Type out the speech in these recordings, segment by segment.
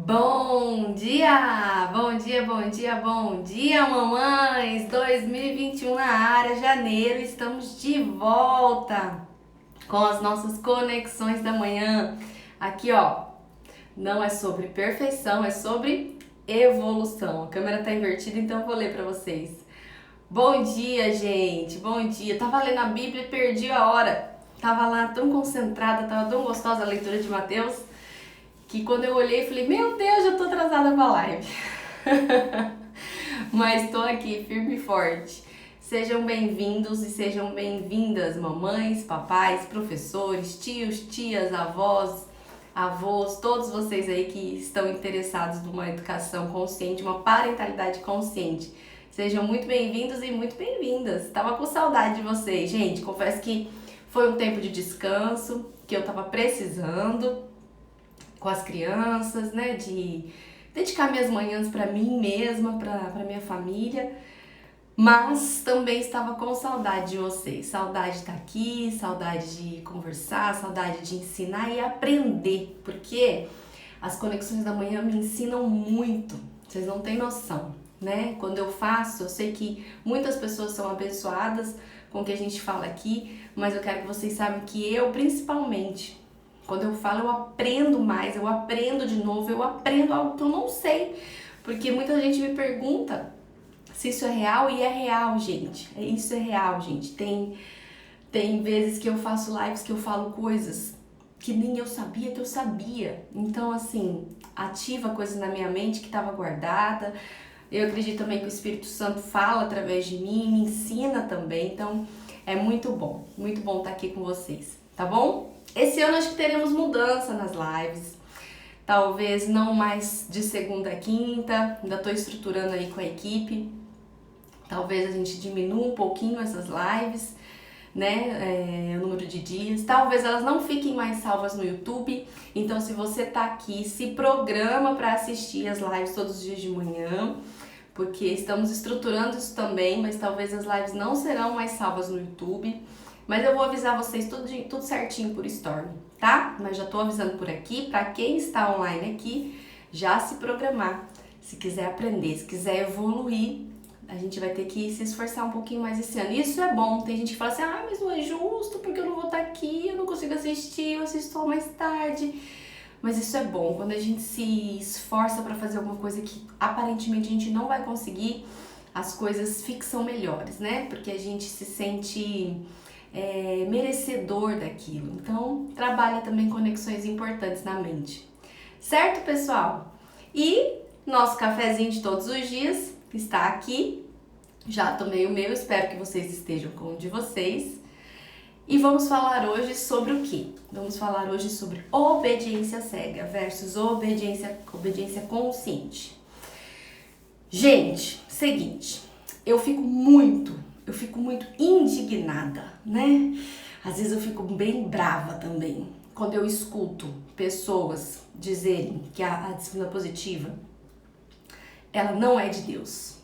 Bom dia! Bom dia, bom dia, bom dia, mamães! 2021 na área, janeiro, estamos de volta com as nossas conexões da manhã. Aqui, ó, não é sobre perfeição, é sobre evolução. A câmera tá invertida, então eu vou ler para vocês. Bom dia, gente! Bom dia! Tava lendo a Bíblia e perdi a hora. Tava lá tão concentrada, tava tão gostosa a leitura de Mateus, que quando eu olhei, falei, meu Deus, já tô atrasada pra live. Mas tô aqui, firme e forte. Sejam bem-vindos e sejam bem-vindas, mamães, papais, professores, tios, tias, avós, todos vocês aí que estão interessados numa educação consciente, uma parentalidade consciente. Sejam muito bem-vindos e muito bem-vindas. Tava com saudade de vocês, gente. Confesso que foi um tempo de descanso que eu tava precisando com as crianças, né, de dedicar minhas manhãs para mim mesma, para minha família, mas também estava com saudade de vocês, saudade de estar aqui, saudade de conversar, saudade de ensinar e aprender, porque as conexões da manhã me ensinam muito, vocês não têm noção, né? Quando eu faço, eu sei que muitas pessoas são abençoadas com o que a gente fala aqui, mas eu quero que vocês saibam que eu, principalmente, quando eu falo, eu aprendo mais, eu aprendo de novo, eu aprendo algo que eu não sei. Porque muita gente me pergunta se isso é real, e é real, gente. Isso é real, gente. Tem vezes que eu faço lives que eu falo coisas que nem eu sabia que eu sabia. Então, assim, ativa coisas na minha mente que estava guardada. Eu acredito também que o Espírito Santo fala através de mim, me ensina também. Então, é muito bom estar aqui com vocês, tá bom? Esse ano acho que teremos mudança nas lives, talvez não mais de segunda a quinta, ainda estou estruturando aí com a equipe, talvez a gente diminua um pouquinho essas lives, né, o número de dias, talvez elas não fiquem mais salvas no YouTube, então se você tá aqui, se programa para assistir as lives todos os dias de manhã, porque estamos estruturando isso também, mas talvez as lives não serão mais salvas no YouTube. Mas eu vou avisar vocês tudo certinho por story, tá? Mas já tô avisando por aqui, pra quem está online aqui, já se programar. Se quiser aprender, se quiser evoluir, a gente vai ter que se esforçar um pouquinho mais esse ano. Isso é bom. Tem gente que fala assim, mas não é justo, porque eu não vou estar aqui, eu não consigo assistir, eu assisto só mais tarde. Mas isso é bom, quando a gente se esforça pra fazer alguma coisa que aparentemente a gente não vai conseguir, as coisas ficam melhores, né? Porque a gente se sente merecedor daquilo. Então, trabalha também conexões importantes na mente. Certo, pessoal? E nosso cafezinho de todos os dias está aqui. Já tomei o meu, espero que vocês estejam com o de vocês. E vamos falar hoje sobre o quê? Vamos falar hoje sobre obediência cega versus obediência consciente. Gente, seguinte, eu fico muito indignada, né? Às vezes eu fico bem brava também quando eu escuto pessoas dizerem que a disciplina positiva ela não é de Deus.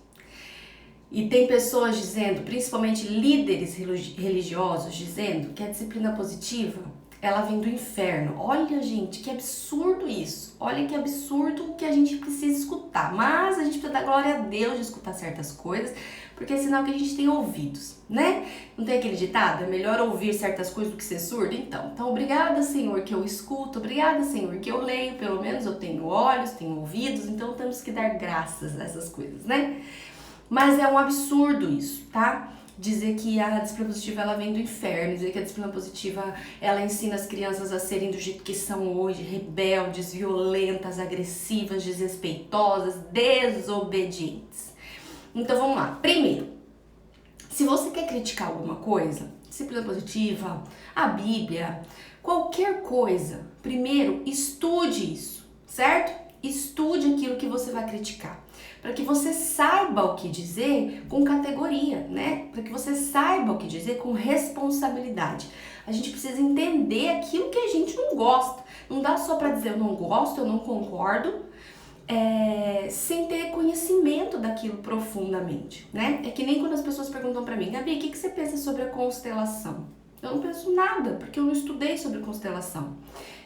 E tem pessoas dizendo, principalmente líderes religiosos, dizendo que a disciplina positiva ela vem do inferno. Olha, gente, que absurdo isso. Olha que absurdo que a gente precisa escutar. Mas a gente precisa dar glória a Deus de escutar certas coisas, porque é sinal que a gente tem ouvidos, né? Não tem aquele ditado? É melhor ouvir certas coisas do que ser surdo? Então obrigada, Senhor, que eu escuto. Obrigada, Senhor, que eu leio. Pelo menos eu tenho olhos, tenho ouvidos. Então temos que dar graças a essas coisas, né? Mas é um absurdo isso, tá? Dizer que a disciplina positiva ela vem do inferno, dizer que a disciplina positiva ela ensina as crianças a serem do jeito que são hoje, rebeldes, violentas, agressivas, desrespeitosas, desobedientes. Então vamos lá. Primeiro, se você quer criticar alguma coisa, disciplina positiva, a Bíblia, qualquer coisa, primeiro estude isso, certo? Estude aquilo que você vai criticar, para que você saiba o que dizer com categoria, né? Para que você saiba o que dizer com responsabilidade. A gente precisa entender aquilo que a gente não gosta. Não dá só para dizer eu não gosto, eu não concordo, sem ter conhecimento daquilo profundamente, né? É que nem quando as pessoas perguntam para mim, Gabi, o que você pensa sobre a constelação? Eu não penso nada, porque eu não estudei sobre constelação.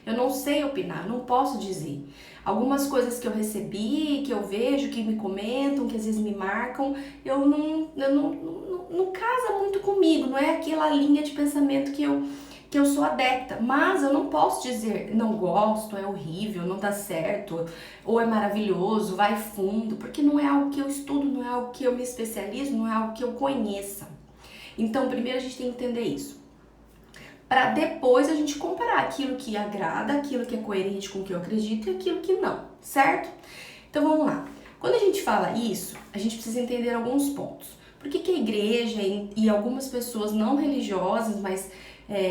Eu não sei opinar, eu não posso dizer. Algumas coisas que eu recebi, que eu vejo, que me comentam, que às vezes me marcam, não casa muito comigo, não é aquela linha de pensamento que eu sou adepta, mas eu não posso dizer não gosto, é horrível, não dá certo, ou é maravilhoso, vai fundo, porque não é algo que eu estudo, não é algo que eu me especializo, não é algo que eu conheça. Então, primeiro a gente tem que entender isso, para depois a gente comparar aquilo que agrada, aquilo que é coerente com o que eu acredito e aquilo que não, certo? Então vamos lá. Quando a gente fala isso, a gente precisa entender alguns pontos. Por que a igreja e algumas pessoas não religiosas, mas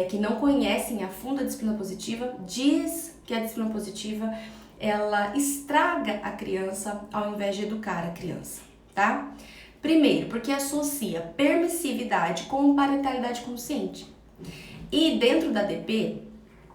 que não conhecem a fundo a disciplina positiva, diz que a disciplina positiva ela estraga a criança ao invés de educar a criança, tá? Primeiro, porque associa permissividade com parentalidade consciente. E dentro da DP,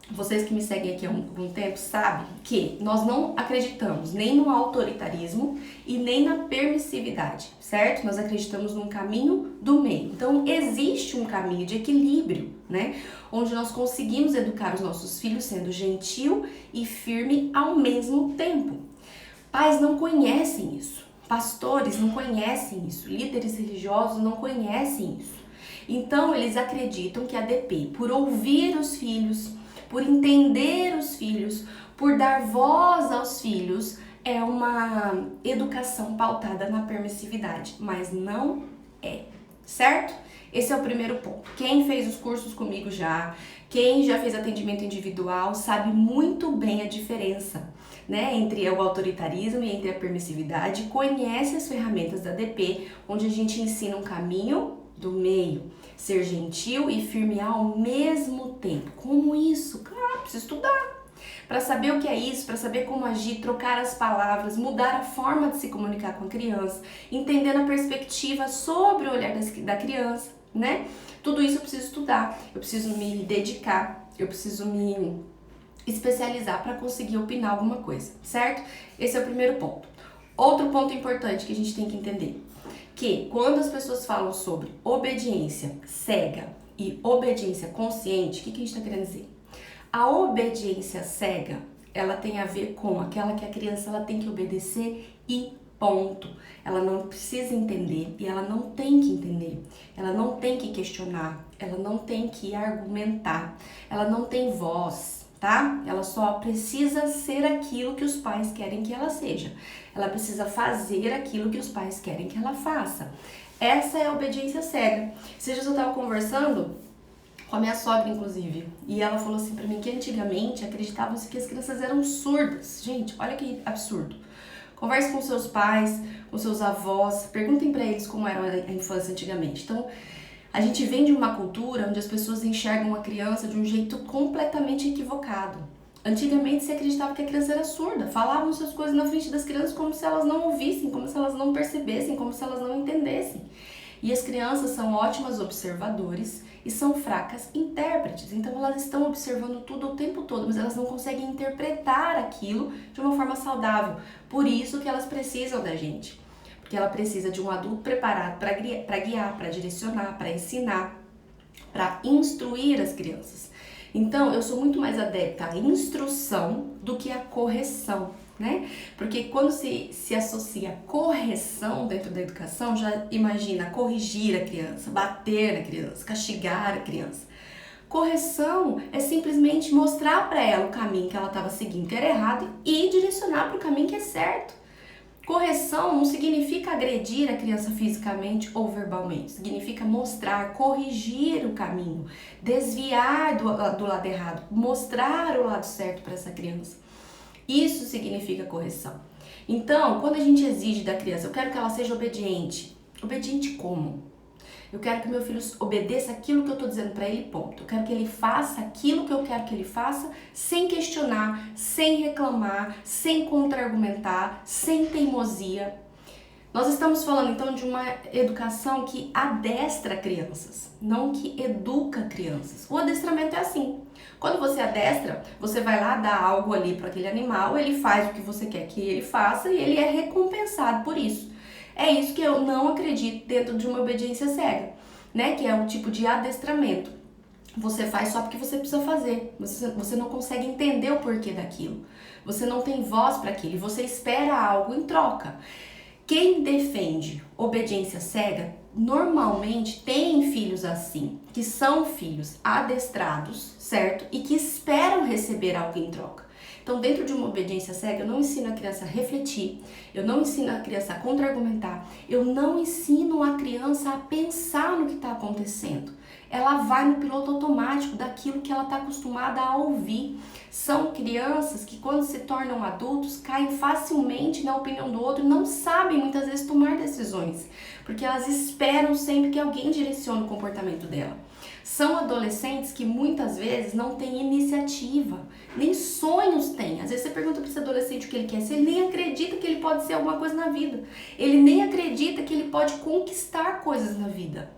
vocês que me seguem aqui há algum tempo sabem que nós não acreditamos nem no autoritarismo e nem na permissividade, certo? Nós acreditamos num caminho do meio. Então, existe um caminho de equilíbrio, né? Onde nós conseguimos educar os nossos filhos sendo gentil e firme ao mesmo tempo. Pais não conhecem isso, pastores não conhecem isso, líderes religiosos não conhecem isso. Então, eles acreditam que a DP, por ouvir os filhos, por entender os filhos, por dar voz aos filhos, é uma educação pautada na permissividade, mas não é, certo? Esse é o primeiro ponto. Quem fez os cursos comigo já, quem já fez atendimento individual, sabe muito bem a diferença, né, entre o autoritarismo e entre a permissividade, conhece as ferramentas da DP, onde a gente ensina um caminho do meio, ser gentil e firme ao mesmo tempo. Como isso? Claro, precisa estudar para saber o que é isso, para saber como agir, trocar as palavras, mudar a forma de se comunicar com a criança, entendendo a perspectiva sobre o olhar da criança, né? Tudo isso eu preciso estudar, eu preciso me dedicar, eu preciso me especializar para conseguir opinar alguma coisa, certo? Esse é o primeiro ponto. Outro ponto importante que a gente tem que entender, que quando as pessoas falam sobre obediência cega e obediência consciente, o que a gente está querendo dizer? A obediência cega, ela tem a ver com aquela que a criança ela tem que obedecer e ponto. Ela não precisa entender e ela não tem que entender. Ela não tem que questionar, ela não tem que argumentar, ela não tem voz, tá? Ela só precisa ser aquilo que os pais querem que ela seja. Ela precisa fazer aquilo que os pais querem que ela faça. Essa é a obediência cega. Esses dias eu tava conversando com a minha sogra, inclusive, e ela falou assim pra mim que antigamente acreditavam-se que as crianças eram surdas. Gente, olha que absurdo. Converse com seus pais, com seus avós, perguntem pra eles como era a infância antigamente. Então, a gente vem de uma cultura onde as pessoas enxergam a criança de um jeito completamente equivocado. Antigamente se acreditava que a criança era surda, falavam essas coisas na frente das crianças como se elas não ouvissem, como se elas não percebessem, como se elas não entendessem. E as crianças são ótimas observadores e são fracas intérpretes, então elas estão observando tudo o tempo todo, mas elas não conseguem interpretar aquilo de uma forma saudável. Por isso que elas precisam da gente, porque ela precisa de um adulto preparado para guiar, para direcionar, para ensinar, para instruir as crianças. Então, eu sou muito mais adepta à instrução do que à correção, né? Porque quando se associa correção dentro da educação, já imagina corrigir a criança, bater na criança, castigar a criança. Correção é simplesmente mostrar para ela o caminho que ela estava seguindo, que era errado, e direcionar para o caminho que é certo. Correção não significa agredir a criança fisicamente ou verbalmente, significa mostrar, corrigir o caminho, desviar do lado errado, mostrar o lado certo para essa criança. Isso significa correção. Então, quando a gente exige da criança, eu quero que ela seja obediente. Obediente como? Eu quero que meu filho obedeça aquilo que eu estou dizendo para ele, ponto. Eu quero que ele faça aquilo que eu quero que ele faça, sem questionar, sem reclamar, sem contra-argumentar, sem teimosia. Nós estamos falando então de uma educação que adestra crianças, não que educa crianças. O adestramento é assim. Quando você adestra, você vai lá dar algo ali para aquele animal, ele faz o que você quer que ele faça e ele é recompensado por isso. É isso que eu não acredito dentro de uma obediência cega, né? Que é um tipo de adestramento. você faz só porque você precisa fazer. Você não consegue entender o porquê daquilo. Você não tem voz para aquilo e você espera algo em troca. Quem defende obediência cega normalmente tem filhos assim, que são filhos adestrados, certo? E que esperam receber algo em troca. Então, dentro de uma obediência cega, eu não ensino a criança a refletir, eu não ensino a criança a contra-argumentar, eu não ensino a criança a pensar no que está acontecendo. Ela vai no piloto automático daquilo que ela está acostumada a ouvir. São crianças que, quando se tornam adultos, caem facilmente na opinião do outro e não sabem muitas vezes tomar decisões, porque elas esperam sempre que alguém direcione o comportamento dela. São adolescentes que muitas vezes não têm iniciativa, nem sonhos têm. Às vezes você pergunta para esse adolescente o que ele quer ser, ele nem acredita que ele pode ser alguma coisa na vida. Ele nem acredita que ele pode conquistar coisas na vida.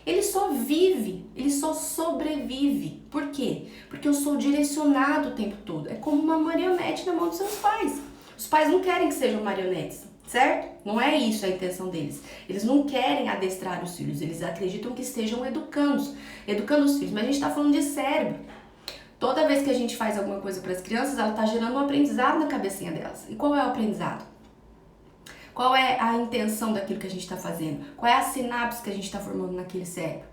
Ele só vive, ele só sobrevive. Por quê? Porque eu sou direcionado o tempo todo. É como uma marionete na mão dos seus pais. Os pais não querem que sejam marionetes, certo? Não é isso a intenção deles. Eles não querem adestrar os filhos, eles acreditam que estejam educando os filhos. Mas a gente está falando de cérebro. Toda vez que a gente faz alguma coisa para as crianças, ela está gerando um aprendizado na cabecinha delas. E qual é o aprendizado? Qual é a intenção daquilo que a gente está fazendo? Qual é a sinapse que a gente está formando naquele cérebro?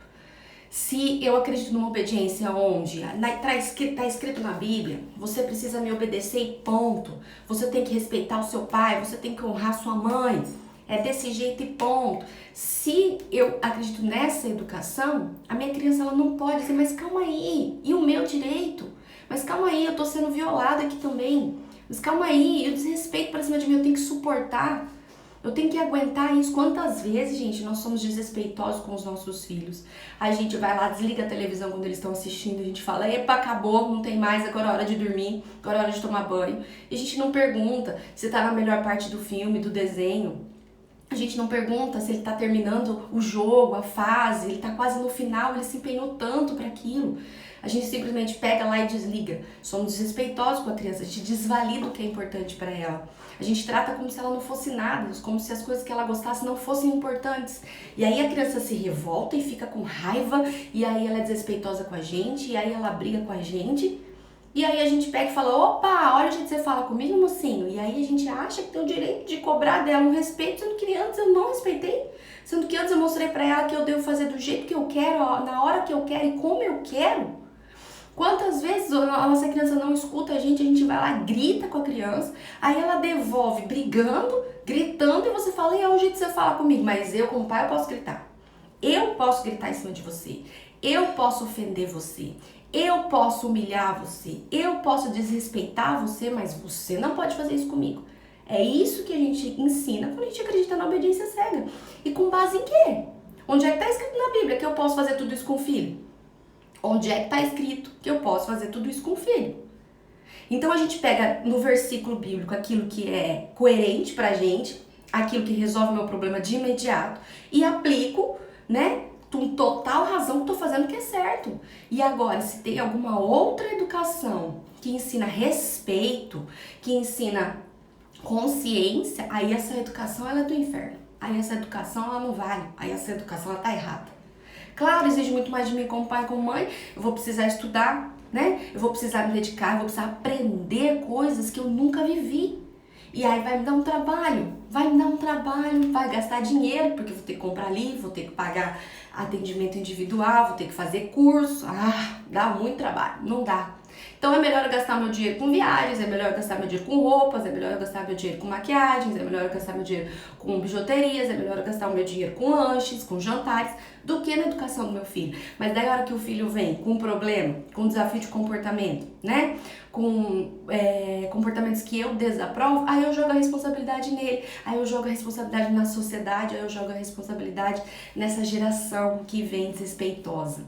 Se eu acredito numa obediência onde está escrito na Bíblia, você precisa me obedecer e ponto. Você tem que respeitar o seu pai, você tem que honrar sua mãe. É desse jeito e ponto. Se eu acredito nessa educação, a minha criança ela não pode dizer, mas calma aí, e o meu direito? Mas calma aí, eu tô sendo violada aqui também. Mas calma aí, e o desrespeito pra cima de mim, eu tenho que suportar. Eu tenho que aguentar isso. Quantas vezes, gente, nós somos desrespeitosos com os nossos filhos? A gente vai lá, desliga a televisão quando eles estão assistindo, a gente fala, epa, acabou, não tem mais, agora é hora de dormir, agora é hora de tomar banho. E a gente não pergunta se tá na melhor parte do filme, do desenho. A gente não pergunta se ele tá terminando o jogo, a fase, ele tá quase no final, ele se empenhou tanto para aquilo. A gente simplesmente pega lá e desliga. Somos desrespeitosos com a criança, a gente desvalida o que é importante para ela. A gente trata como se ela não fosse nada, como se as coisas que ela gostasse não fossem importantes. E aí a criança se revolta e fica com raiva, e aí ela é desrespeitosa com a gente, e aí ela briga com a gente. E aí a gente pega e fala, opa, olha o jeito que você fala comigo, mocinho. E aí a gente acha que tem o direito de cobrar dela um respeito, sendo que antes eu não respeitei. Sendo que antes eu mostrei pra ela que eu devo fazer do jeito que eu quero, na hora que eu quero e como eu quero. Quantas vezes a nossa criança não escuta a gente vai lá, grita com a criança, aí ela devolve brigando, gritando, e você fala, e é o jeito que você fala comigo, mas eu como pai eu posso gritar. Eu posso gritar em cima de você, eu posso ofender você, eu posso humilhar você, eu posso desrespeitar você, mas você não pode fazer isso comigo. É isso que a gente ensina quando a gente acredita na obediência cega. E com base em quê? Onde é que está escrito na Bíblia que eu posso fazer tudo isso com o filho? Onde é que está escrito que eu posso fazer tudo isso com o filho? Então a gente pega no versículo bíblico aquilo que é coerente pra gente, aquilo que resolve o meu problema de imediato, e aplico, né, com total razão que estou fazendo o que é certo. E agora, se tem alguma outra educação que ensina respeito, que ensina consciência, aí essa educação ela é do inferno. Aí essa educação ela não vale, aí essa educação ela tá errada. Claro, exige muito mais de mim como pai e como mãe, eu vou precisar estudar, né? Eu vou precisar me dedicar, eu vou precisar aprender coisas que eu nunca vivi. E aí vai me dar um trabalho, vai gastar dinheiro, porque eu vou ter que comprar livro, vou ter que pagar atendimento individual, vou ter que fazer curso. Dá muito trabalho, não dá. Então é melhor eu gastar meu dinheiro com viagens, é melhor eu gastar meu dinheiro com roupas, é melhor eu gastar meu dinheiro com maquiagens, é melhor eu gastar meu dinheiro com bijuterias, é melhor eu gastar o meu dinheiro com lanches, com jantares, do que na educação do meu filho. Mas daí a hora que o filho vem com um problema, com um desafio de comportamento, né? Com comportamentos que eu desaprovo, aí eu jogo a responsabilidade nele, aí eu jogo a responsabilidade na sociedade, aí eu jogo a responsabilidade nessa geração que vem desrespeitosa.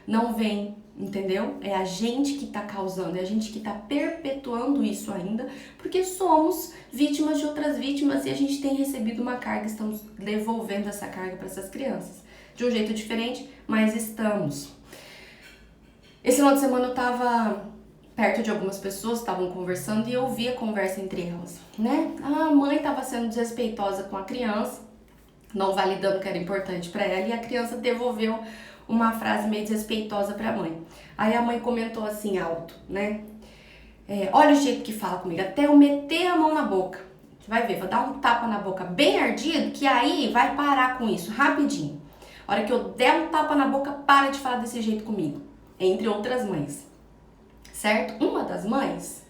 Não vem, entendeu? É a gente que tá causando, é a gente que tá perpetuando isso ainda, porque somos vítimas de outras vítimas e a gente tem recebido uma carga, estamos devolvendo essa carga para essas crianças. De um jeito diferente, mas estamos. Esse final de semana eu tava perto de algumas pessoas, estavam conversando e eu ouvi a conversa entre elas, né? A mãe tava sendo desrespeitosa com a criança, não validando o que era importante para ela, e a criança devolveu uma frase meio desrespeitosa pra mãe. Aí a mãe comentou assim alto, né? Olha o jeito que fala comigo, até eu meter a mão na boca. Você vai ver, vou dar um tapa na boca bem ardido, que aí vai parar com isso, rapidinho. A hora que eu der um tapa na boca, para de falar desse jeito comigo. Entre outras mães, certo? Uma das mães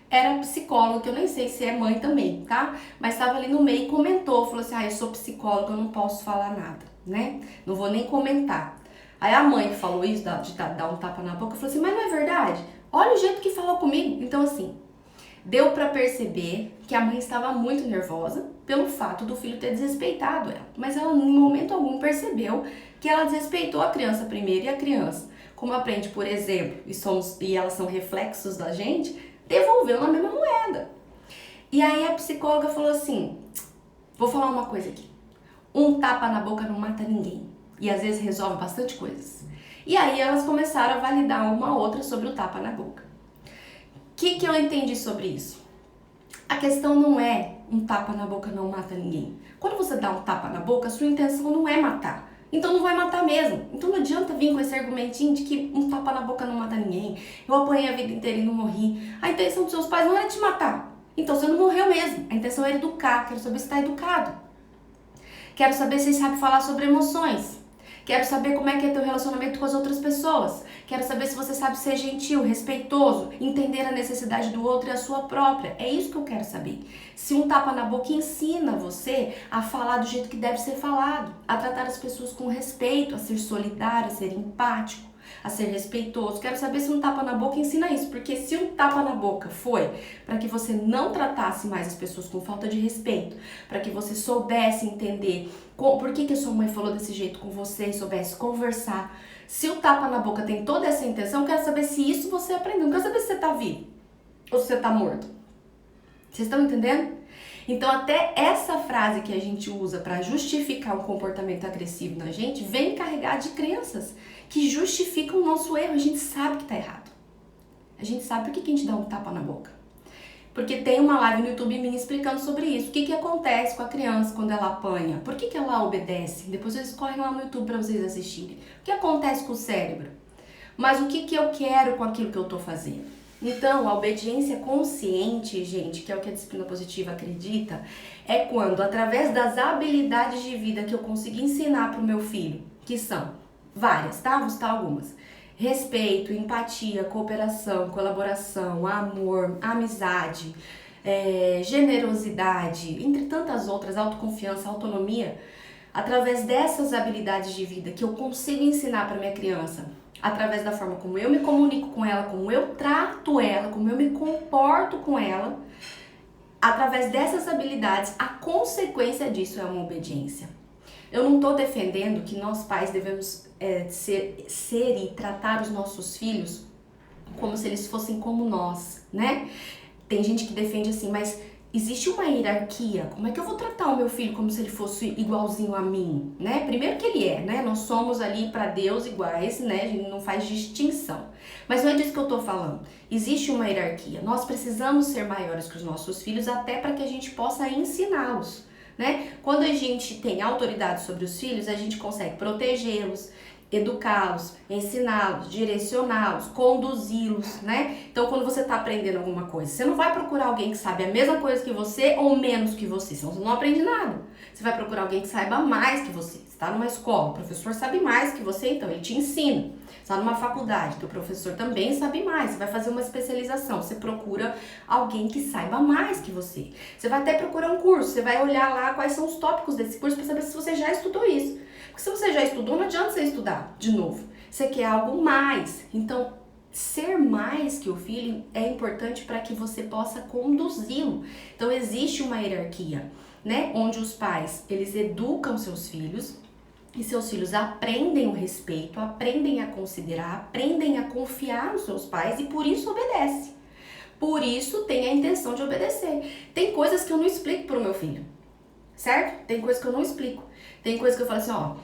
era psicóloga, que eu nem sei se é mãe também, tá? Mas estava ali no meio e comentou, falou assim, eu sou psicóloga, eu não posso falar nada, né? Não vou nem comentar. Aí a mãe que falou isso, de dar um tapa na boca, falou assim, mas não é verdade? Olha o jeito que falou comigo. Então assim, deu pra perceber que a mãe estava muito nervosa pelo fato do filho ter desrespeitado ela. Mas ela, em momento algum, percebeu que ela desrespeitou a criança primeiro, e a criança, como aprende por exemplo, e elas são reflexos da gente, devolveu na mesma moeda. E aí a psicóloga falou assim, vou falar uma coisa aqui, um tapa na boca não mata ninguém, e às vezes resolve bastante coisas. E aí elas começaram a validar uma a outra sobre o tapa na boca. O que eu entendi sobre isso? A questão não é um tapa na boca não mata ninguém. Quando você dá um tapa na boca, a sua intenção não é matar. Então não vai matar mesmo. Então não adianta vir com esse argumentinho de que um tapa na boca não mata ninguém. Eu apanhei a vida inteira e não morri. A intenção dos seus pais não era te matar. Então você não morreu mesmo. A intenção era educar. Quero saber se está educado. Quero saber se sabe falar sobre emoções. Quero saber como é que é teu relacionamento com as outras pessoas. Quero saber se você sabe ser gentil, respeitoso, entender a necessidade do outro e a sua própria. É isso que eu quero saber. Se um tapa na boca ensina você a falar do jeito que deve ser falado, a tratar as pessoas com respeito, a ser solidário, a ser empático, a ser respeitoso. Quero saber se um tapa na boca ensina isso, porque se um tapa na boca foi para que você não tratasse mais as pessoas com falta de respeito, para que você soubesse entender por que a sua mãe falou desse jeito com você e soubesse conversar. Se o tapa na boca tem toda essa intenção, eu quero saber se isso você aprendeu. Não quero saber se você tá vivo ou se você tá morto. Vocês estão entendendo? Então até essa frase que a gente usa para justificar um comportamento agressivo na gente vem carregada de crenças que justificam o nosso erro. A gente sabe que tá errado. A gente sabe por que a gente dá um tapa na boca. Porque tem uma live no YouTube minha explicando sobre isso. O que acontece com a criança quando ela apanha? Por que ela obedece? Depois vocês correm lá no YouTube para vocês assistirem. O que acontece com o cérebro? Mas o que eu quero com aquilo que eu tô fazendo? Então, a obediência consciente, gente, que é o que a disciplina positiva acredita, é quando, através das habilidades de vida que eu consegui ensinar pro meu filho, que são várias, tá? Vou citar algumas. Respeito, empatia, cooperação, colaboração, amor, amizade, generosidade, entre tantas outras, autoconfiança, autonomia. Através dessas habilidades de vida que eu consigo ensinar para minha criança, através da forma como eu me comunico com ela, como eu trato ela, como eu me comporto com ela, através dessas habilidades, a consequência disso é uma obediência. Eu não estou defendendo que nós pais devemos ser e tratar os nossos filhos como se eles fossem como nós, né? Tem gente que defende assim, mas existe uma hierarquia. Como é que eu vou tratar o meu filho como se ele fosse igualzinho a mim, né? Primeiro que ele é, né? Nós somos ali para Deus iguais, né? A gente não faz distinção. Mas não é disso que eu tô falando. Existe uma hierarquia. Nós precisamos ser maiores que os nossos filhos até para que a gente possa ensiná-los, né? Quando a gente tem autoridade sobre os filhos, a gente consegue protegê-los, educá-los, ensiná-los, direcioná-los, conduzi-los, né? Então, quando você tá aprendendo alguma coisa, você não vai procurar alguém que sabe a mesma coisa que você ou menos que você, senão você não aprende nada. Você vai procurar alguém que saiba mais que você. Você tá numa escola, o professor sabe mais que você, então ele te ensina. Você tá numa faculdade, o professor também sabe mais. Você vai fazer uma especialização, você procura alguém que saiba mais que você. Você vai até procurar um curso, você vai olhar lá quais são os tópicos desse curso para saber se você já estudou isso. Porque se você já estudou, não adianta você estudar de novo. Você quer algo mais. Então, ser mais que o filho é importante para que você possa conduzi-lo. Então, existe uma hierarquia, né? Onde os pais, eles educam seus filhos e seus filhos aprendem o respeito, aprendem a considerar, aprendem a confiar nos seus pais e por isso obedece. Por isso tem a intenção de obedecer. Tem coisas que eu não explico pro meu filho, certo? Tem coisas que eu não explico. Tem coisa que eu falo assim, ó,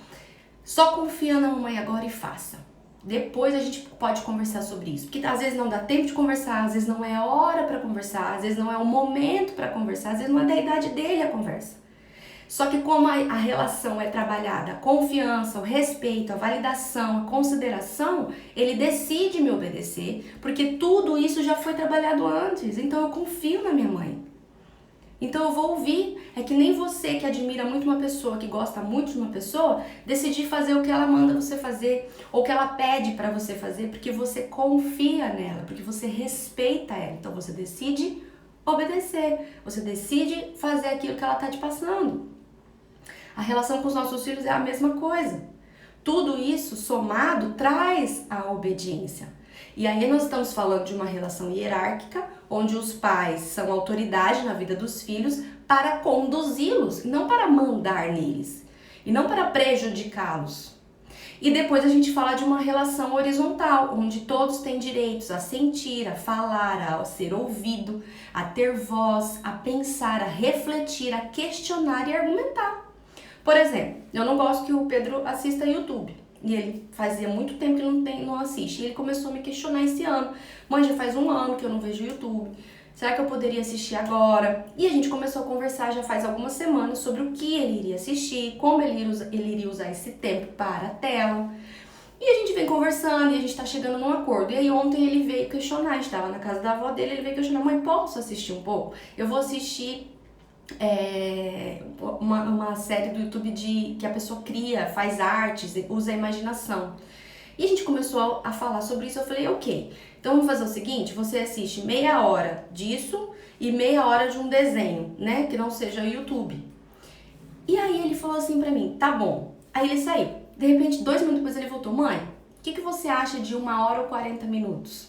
só confia na mamãe agora e faça. Depois a gente pode conversar sobre isso. Porque às vezes não dá tempo de conversar, às vezes não é hora pra conversar, às vezes não é o momento pra conversar, às vezes não é da idade dele a conversa. Só que como a relação é trabalhada, a confiança, o respeito, a validação, a consideração, ele decide me obedecer, porque tudo isso já foi trabalhado antes. Então eu confio na minha mãe. Então eu vou ouvir. É que nem você que admira muito uma pessoa, que gosta muito de uma pessoa, decidir fazer o que ela manda você fazer, ou o que ela pede pra você fazer, porque você confia nela, porque você respeita ela. Então você decide obedecer, você decide fazer aquilo que ela tá te passando. A relação com os nossos filhos é a mesma coisa. Tudo isso somado traz a obediência. E aí nós estamos falando de uma relação hierárquica, onde os pais são autoridade na vida dos filhos para conduzi-los, não para mandar neles, e não para prejudicá-los. E depois a gente fala de uma relação horizontal, onde todos têm direitos a sentir, a falar, a ser ouvido, a ter voz, a pensar, a refletir, a questionar e argumentar. Por exemplo, eu não gosto que o Pedro assista YouTube. E ele fazia muito tempo que não assiste. E ele começou a me questionar esse ano. Mãe, já faz 1 ano que eu não vejo YouTube. Será que eu poderia assistir agora? E a gente começou a conversar já faz algumas semanas sobre o que ele iria assistir, como ele iria usar esse tempo para a tela. E a gente vem conversando e a gente tá chegando num acordo. E aí ontem ele veio questionar, a gente tava na casa da avó dele, ele veio questionar: mãe, posso assistir um pouco? Eu vou assistir uma série do YouTube que a pessoa cria, faz artes, usa a imaginação. E a gente começou a falar sobre isso. Eu falei, ok, então vamos fazer o seguinte: você assiste meia hora disso e meia hora de um desenho, né, que não seja YouTube. E aí ele falou assim pra mim, tá bom. Aí ele saiu. De repente, 2 minutos depois ele voltou: mãe, o que você acha de 1 hora ou 40 minutos?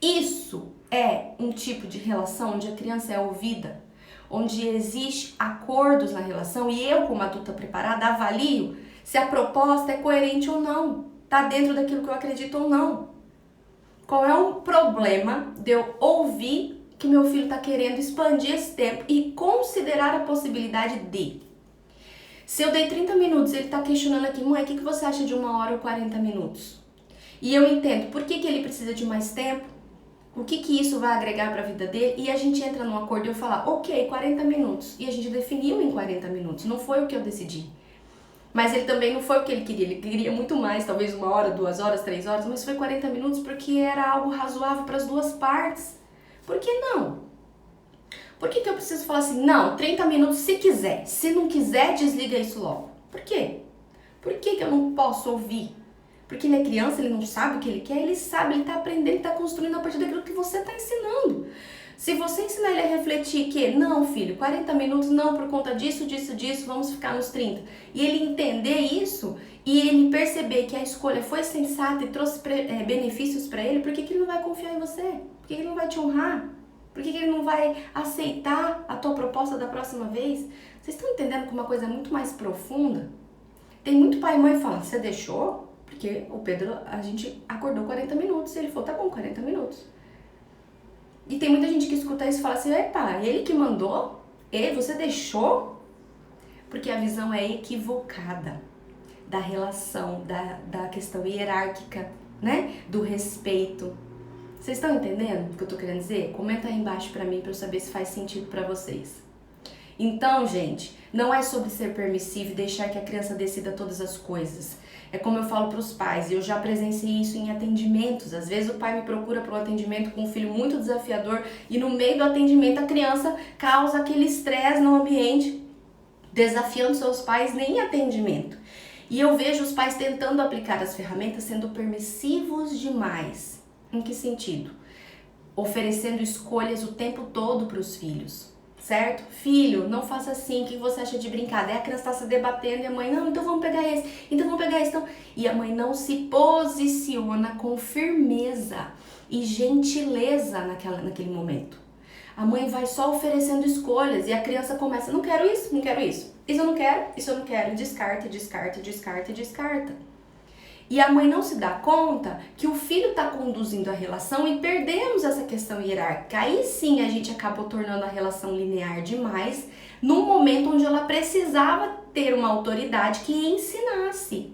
Isso é um tipo de relação onde a criança é ouvida, onde existe acordos na relação, e eu, como adulta preparada, avalio se a proposta é coerente ou não, tá dentro daquilo que eu acredito ou não. Qual é o problema de eu ouvir que meu filho tá querendo expandir esse tempo e considerar a possibilidade de? Se eu dei 30 minutos e ele tá questionando aqui, mãe, o que você acha de 1 hora ou 40 minutos? E eu entendo por que ele precisa de mais tempo, o que isso vai agregar para a vida dele, e a gente entra num acordo e eu falar, ok, 40 minutos. E a gente definiu em 40 minutos, não foi o que eu decidi. Mas ele também não foi o que ele queria muito mais, talvez 1 hora, 2 horas, 3 horas, mas foi 40 minutos porque era algo razoável para as duas partes. Por que não? Por que eu preciso falar assim, não, 30 minutos se quiser, se não quiser, desliga isso logo? Por quê? Por que eu não posso ouvir? Porque ele é criança, ele não sabe o que ele quer, ele sabe, ele tá aprendendo, ele tá construindo a partir daquilo que você tá ensinando. Se você ensinar ele a refletir que, não filho, 40 minutos não, por conta disso, vamos ficar nos 30. E ele entender isso, e ele perceber que a escolha foi sensata e trouxe benefícios para ele, por que ele não vai confiar em você? Por que ele não vai te honrar? Por que ele não vai aceitar a tua proposta da próxima vez? Vocês estão entendendo que uma coisa é muito mais profunda? Tem muito pai e mãe falando, você deixou? Porque o Pedro, a gente acordou 40 minutos e ele falou, tá bom, 40 minutos. E tem muita gente que escuta isso e fala assim, epa, ele que mandou? Você deixou? Porque a visão é equivocada da relação, da questão hierárquica, né? Do respeito. Vocês estão entendendo o que eu tô querendo dizer? Comenta aí embaixo pra mim, pra eu saber se faz sentido pra vocês. Então, gente, não é sobre ser permissivo e deixar que a criança decida todas as coisas. É como eu falo para os pais, e eu já presenciei isso em atendimentos. Às vezes o pai me procura para um atendimento com um filho muito desafiador e no meio do atendimento a criança causa aquele estresse no ambiente, desafiando seus pais nem em atendimento. E eu vejo os pais tentando aplicar as ferramentas sendo permissivos demais. Em que sentido? Oferecendo escolhas o tempo todo para os filhos. Certo? Filho, não faça assim, o que você acha de brincar? Daí a criança está se debatendo e a mãe, não, então vamos pegar esse, então vamos pegar esse. Então... E a mãe não se posiciona com firmeza e gentileza naquele momento. A mãe vai só oferecendo escolhas e a criança começa, não quero isso, não quero isso. Isso eu não quero, descarta, descarta, descarta, descarta. E a mãe não se dá conta que o filho está conduzindo a relação e perdemos essa questão hierárquica. Aí sim a gente acabou tornando a relação linear demais, num momento onde ela precisava ter uma autoridade que ensinasse.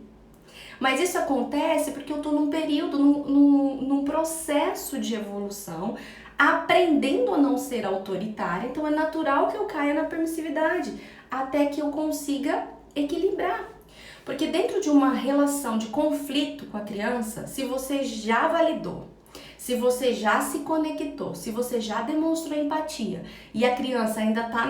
Mas isso acontece porque eu estou num período, num processo de evolução, aprendendo a não ser autoritária, então é natural que eu caia na permissividade. até que eu consiga equilibrar. Porque dentro de uma relação de conflito com a criança, se você já validou, se você já se conectou, se você já demonstrou empatia e a criança ainda tá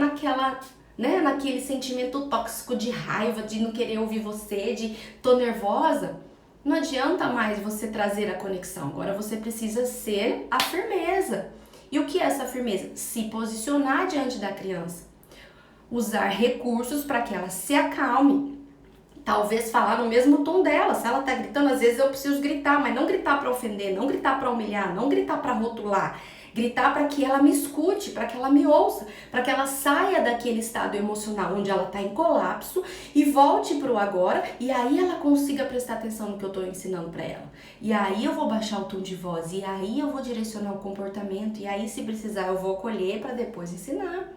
naquele sentimento tóxico de raiva, de não querer ouvir você, de tô nervosa, não adianta mais você trazer a conexão. Agora você precisa ser a firmeza. E o que é essa firmeza? Se posicionar diante da criança. Usar recursos para que ela se acalme. Talvez falar no mesmo tom dela. Se ela tá gritando, às vezes eu preciso gritar, mas não gritar para ofender, não gritar para humilhar, não gritar para rotular. Gritar para que ela me escute, para que ela me ouça, para que ela saia daquele estado emocional onde ela está em colapso e volte para o agora, e aí ela consiga prestar atenção no que eu estou ensinando para ela. E aí eu vou baixar o tom de voz, e aí eu vou direcionar o comportamento, e aí se precisar eu vou acolher para depois ensinar.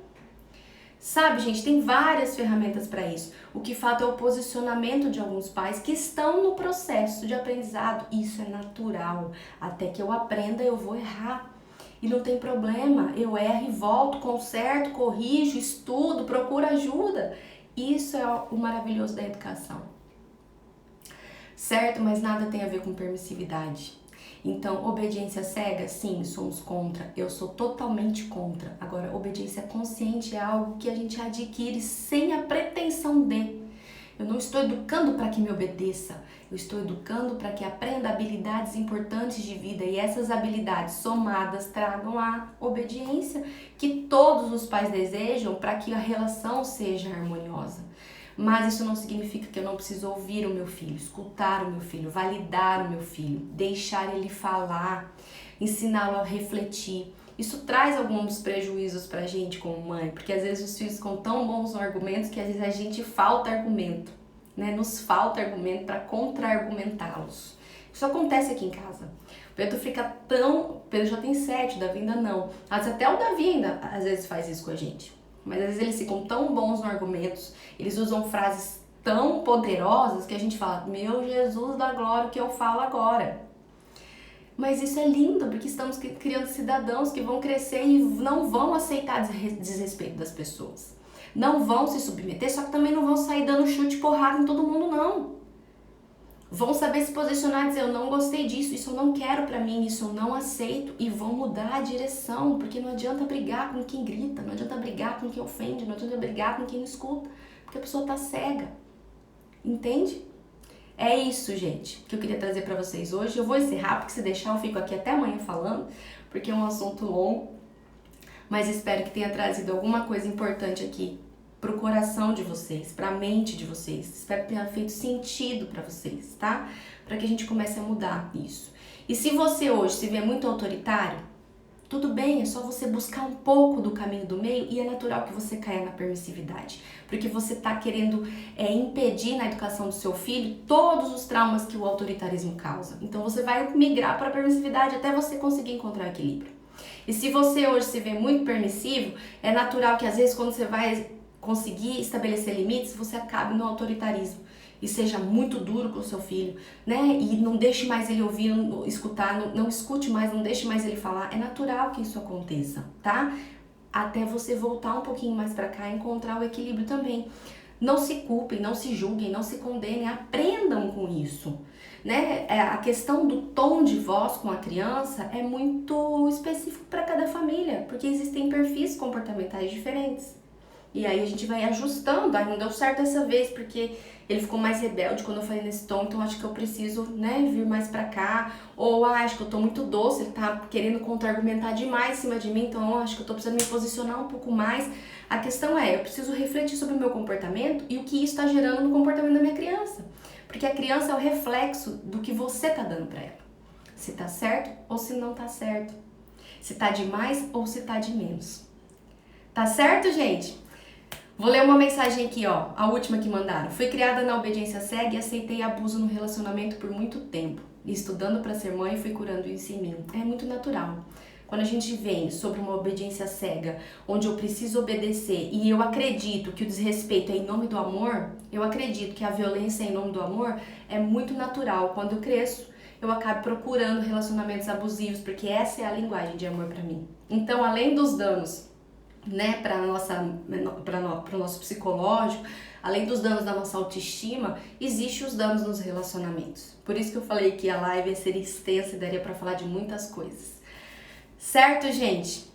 Sabe, gente, tem várias ferramentas para isso. O que falta é o posicionamento de alguns pais que estão no processo de aprendizado. Isso é natural. Até que eu aprenda, eu vou errar. E não tem problema, eu erro e volto, conserto, corrijo, estudo, procuro ajuda. Isso é o maravilhoso da educação. Certo? Mas nada tem a ver com permissividade. Então, obediência cega, sim, somos contra. Eu sou totalmente contra. Agora, obediência consciente é algo que a gente adquire sem a pretensão de. Eu não estou educando para que me obedeça. Eu estou educando para que aprenda habilidades importantes de vida e essas habilidades somadas tragam a obediência que todos os pais desejam para que a relação seja harmoniosa. Mas isso não significa que eu não preciso ouvir o meu filho, escutar o meu filho, validar o meu filho, deixar ele falar, ensiná-lo a refletir. Isso traz alguns prejuízos pra gente como mãe, porque às vezes os filhos ficam tão bons nos argumentos que às vezes a gente falta argumento, né? Nos falta argumento para contra-argumentá-los. Isso acontece aqui em casa. O Pedro fica tão... O Pedro já tem 7, o Davi ainda não. Até o Davi ainda às vezes faz isso com a gente. Mas às vezes eles ficam tão bons nos argumentos, eles usam frases tão poderosas que a gente fala, meu Jesus da glória, o que eu falo agora? Mas isso é lindo, porque estamos criando cidadãos que vão crescer e não vão aceitar desrespeito das pessoas. Não vão se submeter, só que também não vão sair dando chute e porrada em todo mundo, não. Vão saber se posicionar e dizer, eu não gostei disso, isso eu não quero pra mim, isso eu não aceito, e vão mudar a direção, porque não adianta brigar com quem grita, não adianta brigar com quem ofende, não adianta brigar com quem não escuta, porque a pessoa tá cega, entende? É isso, gente, que eu queria trazer pra vocês hoje. Eu vou encerrar, porque se deixar eu fico aqui até amanhã falando, porque é um assunto longo, mas espero que tenha trazido alguma coisa importante aqui pro coração de vocês, pra mente de vocês. Espero que tenha feito sentido pra vocês, tá? Pra que a gente comece a mudar isso. E se você hoje se vê muito autoritário, tudo bem, é só você buscar um pouco do caminho do meio e é natural que você caia na permissividade. Porque você tá querendo impedir na educação do seu filho todos os traumas que o autoritarismo causa. Então você vai migrar para a permissividade até você conseguir encontrar o equilíbrio. E se você hoje se vê muito permissivo, é natural que às vezes quando você vai conseguir estabelecer limites, você acabe no autoritarismo e seja muito duro com o seu filho, né? E não deixe mais ele ouvir, escutar, não escute mais, não deixe mais ele falar. É natural que isso aconteça, tá? Até você voltar um pouquinho mais pra cá e encontrar o equilíbrio também. Não se culpem, não se julguem, não se condenem, aprendam com isso, né? A questão do tom de voz com a criança é muito específico para cada família, porque existem perfis comportamentais diferentes. E aí a gente vai ajustando, não deu certo dessa vez, porque ele ficou mais rebelde quando eu falei nesse tom, então acho que eu preciso, né, vir mais pra cá. Ou acho que eu tô muito doce, ele tá querendo contra-argumentar demais em cima de mim, então acho que eu tô precisando me posicionar um pouco mais. A questão é, eu preciso refletir sobre o meu comportamento e o que isso tá gerando no comportamento da minha criança. Porque a criança é o reflexo do que você tá dando pra ela. Se tá certo ou se não tá certo. Se tá de mais ou se tá de menos. Tá certo, gente? Vou ler uma mensagem aqui, ó, a última que mandaram. Fui criada na obediência cega e aceitei abuso no relacionamento por muito tempo. Estudando para ser mãe, fui curando isso em mim. É muito natural. Quando a gente vem sobre uma obediência cega, onde eu preciso obedecer e eu acredito que o desrespeito é em nome do amor, eu acredito que a violência é em nome do amor, é muito natural. Quando eu cresço, eu acabo procurando relacionamentos abusivos, porque essa é a linguagem de amor para mim. Então, além dos danos né, para o nosso psicológico, além dos danos da nossa autoestima, existem os danos nos relacionamentos. Por isso que eu falei que a live ia ser extensa e daria para falar de muitas coisas. Certo, gente?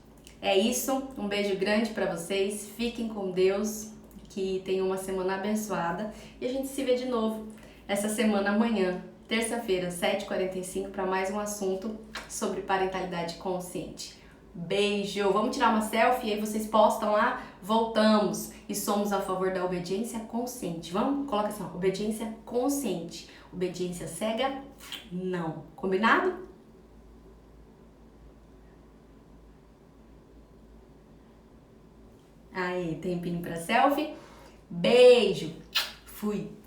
É isso. Um beijo grande para vocês. Fiquem com Deus. Que tenham uma semana abençoada. E a gente se vê de novo essa semana amanhã, terça-feira, 7h45, para mais um assunto sobre parentalidade consciente. Beijo! Vamos tirar uma selfie e aí vocês postam lá? Voltamos! E somos a favor da obediência consciente. Vamos? Coloca assim, ó, obediência consciente. Obediência cega? Não. Combinado? Aí, tempinho pra selfie. Beijo! Fui!